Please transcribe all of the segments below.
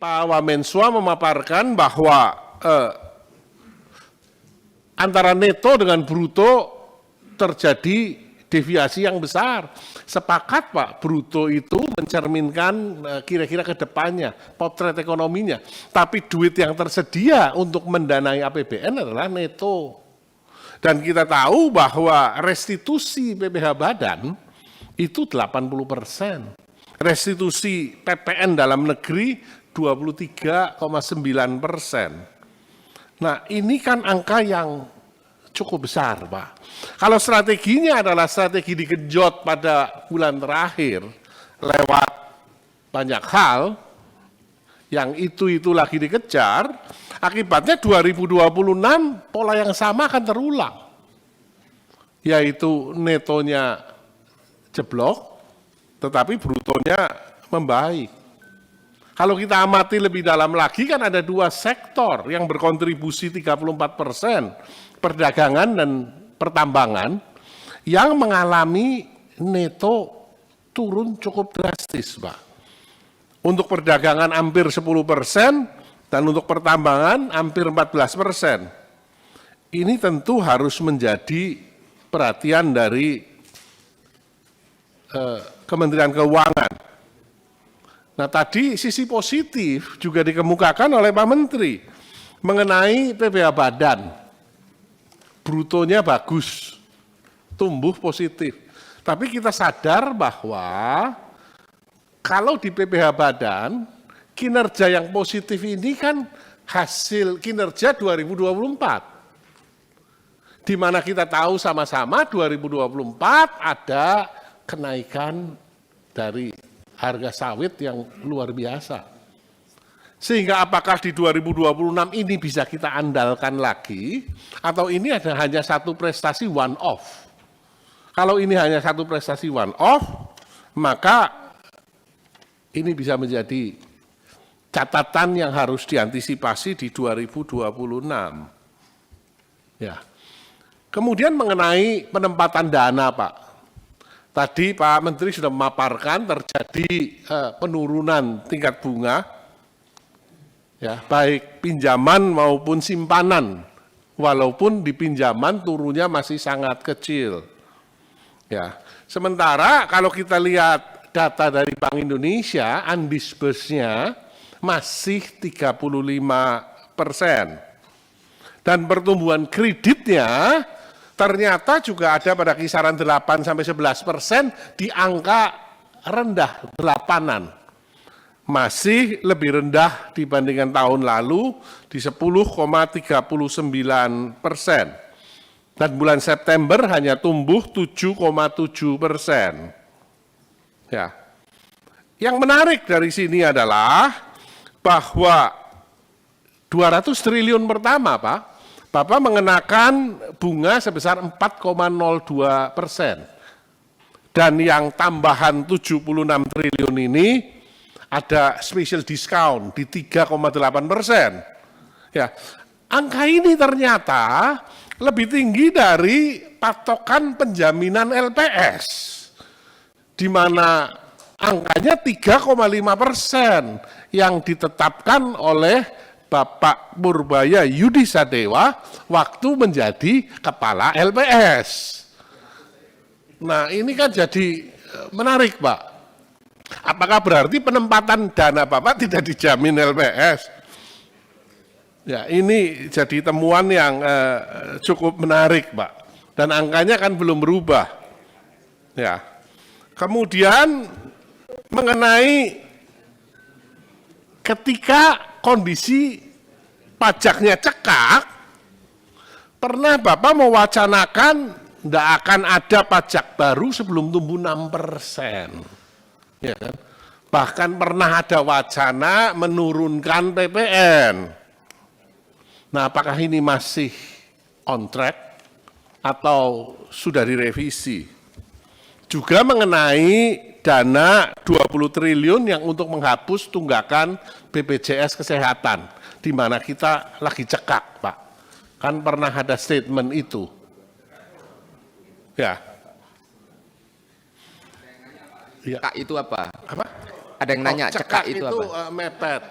Pak Wamenswa memaparkan bahwa antara neto dengan bruto terjadi deviasi yang besar. Sepakat Pak, bruto itu mencerminkan kira-kira ke depannya, potret ekonominya. Tapi duit yang tersedia untuk mendanai APBN adalah neto. Dan kita tahu bahwa restitusi PPh Badan itu 80%. Restitusi PPN dalam negeri 23,9%. Nah, ini kan angka yang cukup besar, Pak. Kalau strateginya adalah strategi digenjot pada bulan terakhir lewat banyak hal, yang itu lagi dikejar, akibatnya 2026 pola yang sama akan terulang. Yaitu netonya jeblok, tetapi brutonya membaik. Kalau kita amati lebih dalam lagi kan ada dua sektor yang berkontribusi 34%, perdagangan dan pertambangan, yang mengalami neto turun cukup drastis, Pak. Untuk perdagangan hampir 10% dan untuk pertambangan hampir 14%. Ini tentu harus menjadi perhatian dari Kementerian Keuangan. Nah, tadi sisi positif juga dikemukakan oleh Pak Menteri mengenai PPh Badan. Brutonya bagus, tumbuh positif. Tapi kita sadar bahwa kalau di PPh Badan, kinerja yang positif ini kan hasil kinerja 2024. Di mana kita tahu sama-sama 2024 ada kenaikan dari harga sawit yang luar biasa. Sehingga apakah di 2026 ini bisa kita andalkan lagi, atau ini ada hanya satu prestasi one off? Kalau ini hanya satu prestasi one off, maka ini bisa menjadi catatan yang harus diantisipasi di 2026. Ya. Kemudian mengenai penempatan dana, Pak. Tadi Pak Menteri sudah memaparkan terjadi penurunan tingkat bunga, ya, baik pinjaman maupun simpanan, walaupun di pinjaman turunnya masih sangat kecil. Ya. Sementara kalau kita lihat data dari Bank Indonesia, undisbursed-nya masih 35%. Dan pertumbuhan kreditnya ternyata juga ada pada kisaran 8-11% di angka rendah, 8-an. Masih lebih rendah dibandingkan tahun lalu di 10,39%. Dan bulan September hanya tumbuh 7,7%. Ya. Yang menarik dari sini adalah bahwa 200 triliun pertama, Pak, Bapak mengenakan bunga sebesar 4,02%. Dan yang tambahan 76 triliun ini ada special discount di 3,8%. Ya, angka ini ternyata lebih tinggi dari patokan penjaminan LPS, di mana angkanya 3,5% yang ditetapkan oleh Bapak Purbaya Yudi Sadewa waktu menjadi kepala LPS. Nah, ini kan jadi menarik, Pak. Apakah berarti penempatan dana Bapak tidak dijamin LPS? Ya, ini jadi temuan yang cukup menarik, Pak. Dan angkanya kan belum berubah. Ya. Kemudian mengenai ketika kondisi pajaknya cekak, pernah Bapak mewacanakan tidak akan ada pajak baru sebelum tumbuh 6%. Ya kan? Bahkan pernah ada wacana menurunkan PPN. Nah, apakah ini masih on track atau sudah direvisi? Juga mengenai dana 20 triliun yang untuk menghapus tunggakan BPJS Kesehatan, di mana kita lagi cekak, Pak. Kan pernah ada statement itu. Ya. Cekak itu apa? Apa? Ada yang nanya cekak itu apa? Mepet.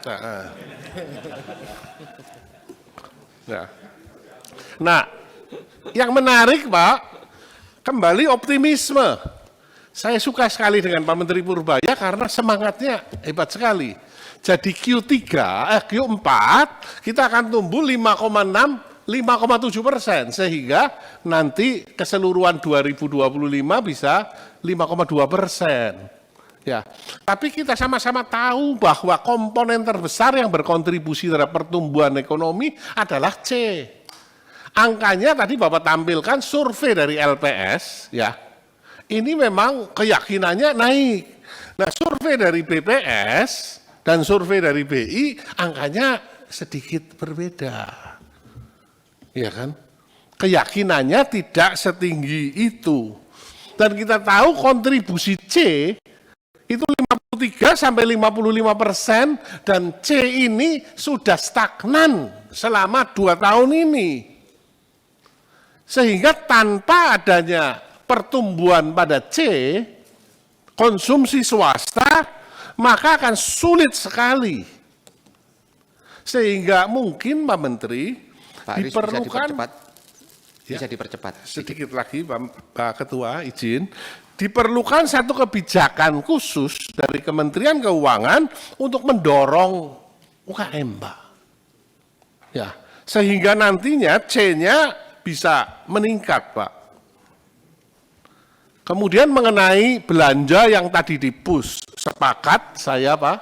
Nah, yang menarik Pak, kembali optimisme. Saya suka sekali dengan Pak Menteri Purbaya karena semangatnya hebat sekali. Jadi Q4 kita akan tumbuh 5,7%, sehingga nanti keseluruhan 2025 bisa 5,2%. Ya, tapi kita sama-sama tahu bahwa komponen terbesar yang berkontribusi terhadap pertumbuhan ekonomi adalah C. Angkanya tadi Bapak tampilkan survei dari LPS, ya. Ini memang keyakinannya naik. Nah, survei dari BPS dan survei dari BI angkanya sedikit berbeda. Ya kan? Keyakinannya tidak setinggi itu. Dan kita tahu kontribusi C itu 53 sampai 55% dan C ini sudah stagnan selama 2 tahun ini. Sehingga tanpa adanya pertumbuhan pada C, konsumsi swasta, maka akan sulit sekali. Sehingga mungkin Pak Menteri Pak Aris, diperlukan, bisa dipercepat. sedikit lagi Pak Ketua izin, diperlukan satu kebijakan khusus dari Kementerian Keuangan untuk mendorong UKM, Pak. Ya, sehingga nantinya C-nya bisa meningkat, Pak. Kemudian mengenai belanja yang tadi di-push, sepakat saya Pak,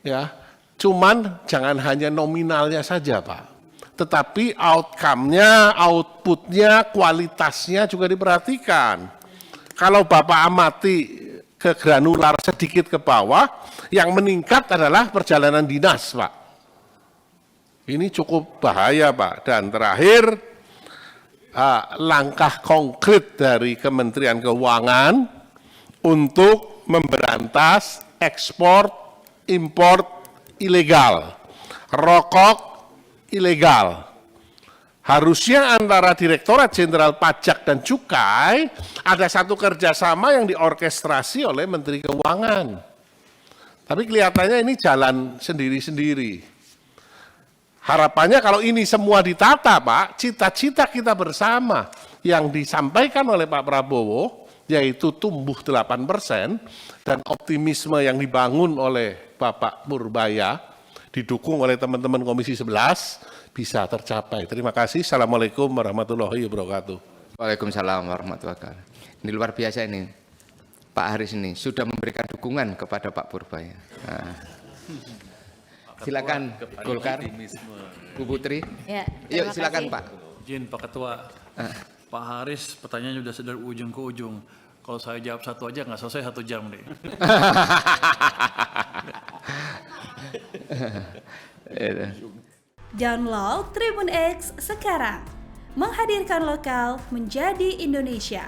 ya, cuman jangan hanya nominalnya saja Pak, tetapi outcome-nya, output-nya, kualitasnya juga diperhatikan. Kalau Bapak amati ke granular sedikit ke bawah, yang meningkat adalah perjalanan dinas Pak. Ini cukup bahaya Pak. Dan terakhir, langkah konkret dari Kementerian Keuangan untuk memberantas ekspor impor ilegal, rokok ilegal. Harusnya antara Direktorat Jenderal Pajak dan Cukai ada satu kerjasama yang diorkestrasi oleh Menteri Keuangan. Tapi kelihatannya ini jalan sendiri-sendiri. Harapannya kalau ini semua ditata Pak, cita-cita kita bersama yang disampaikan oleh Pak Prabowo, yaitu tumbuh 8% dan optimisme yang dibangun oleh Bapak Purbaya, didukung oleh teman-teman Komisi 11, bisa tercapai. Terima kasih. Assalamualaikum warahmatullahi wabarakatuh. Waalaikumsalam warahmatullahi wabarakatuh. Ini luar biasa ini. Pak Haris ini sudah memberikan dukungan kepada Pak Purbaya. Nah. Silakan Golkar, Bu Putri. Ya, yuk silakan Pak. Izin Pak Ketua, Pak Haris pertanyaannya sudah dari ujung ke ujung. Kalau saya jawab satu aja nggak selesai 1 jam deh. Download Tribun X sekarang, menghadirkan lokal menjadi Indonesia.